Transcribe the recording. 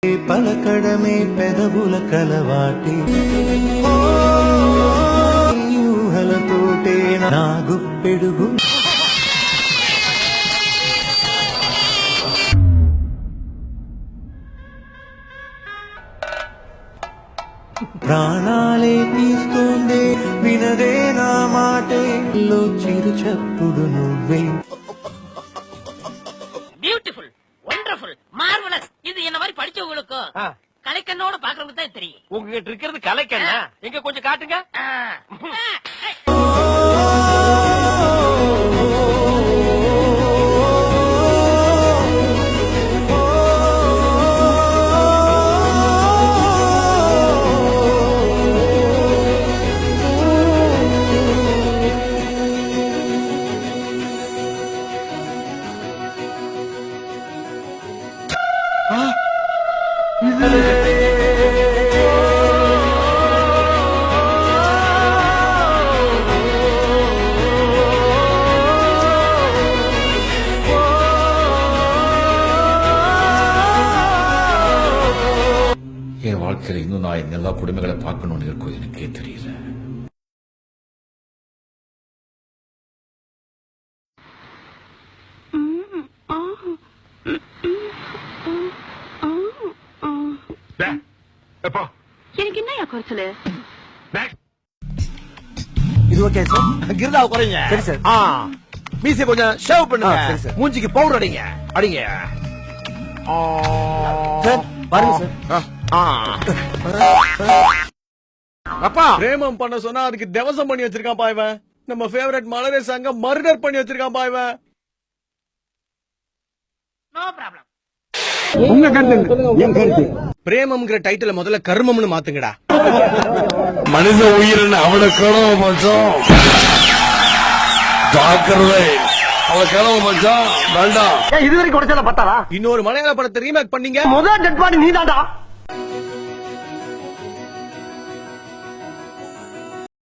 పలకడమే పెదవుల కలవాటి ఊహలతోటే నా గుప్పెడుగు ప్రాణాలే తీస్తోందే వినదే నా మాటే లో చిరు చప్పుడు నువ్వే பியூட்டிஃபுல் வண்டர்ஃபுல் மார்வலஸ் இது என்ன மாதிரி படிச்சவங்களுக்கு கலைக்கண்ணோட பாக்குறவங்க தான் தெரியும். உங்ககிட்ட இருக்கிறது கலைக்கண்ணா? எங்க கொஞ்சம் காட்டுங்க. என் வாழ்க்கையில் இன்னும் நான் எல்லா குடும்பங்களை பார்க்கணும்னு இருக்கும் எனக்கே தெரியல. எனக்கு என்ன குறைச்சல இது ஓகே சார். கிருதா குறைங்க. சரி சார். மீசை கொஞ்சம் ஷேவ் பண்ணுங்க. சரி சார். மூஞ்சிக்கு பவுடர் அடிங்க. அடிங்க. சார் பாருங்க சார். அப்பா பிரேமம் பண்ண சொன்னா அதுக்கு தேவசம் பண்ணி வச்சிருக்கான் பாய்வன். நம்ம ஃபேவரட் மலரே சாங்க மர்டர் பண்ணி வச்சிருக்கான் பாய்வன். No problem. உங்க கருத்து என் கருத்து. பிரேமம்ங்கிற டைட்டில முதல்ல கர்மம்னு மாத்துங்கடா. மனித உயிரின் அவனை கிழமை மச்சான் ஜாக்கிரதை. அவன் கிழமை மச்சான் வேண்டாம். இதுவரைக்கும் குறைச்சல பார்த்தாரா? இன்னொரு மலையாள படத்தை ரீமேக் பண்ணீங்க. முதல் டெட் பாடி நீதாடா.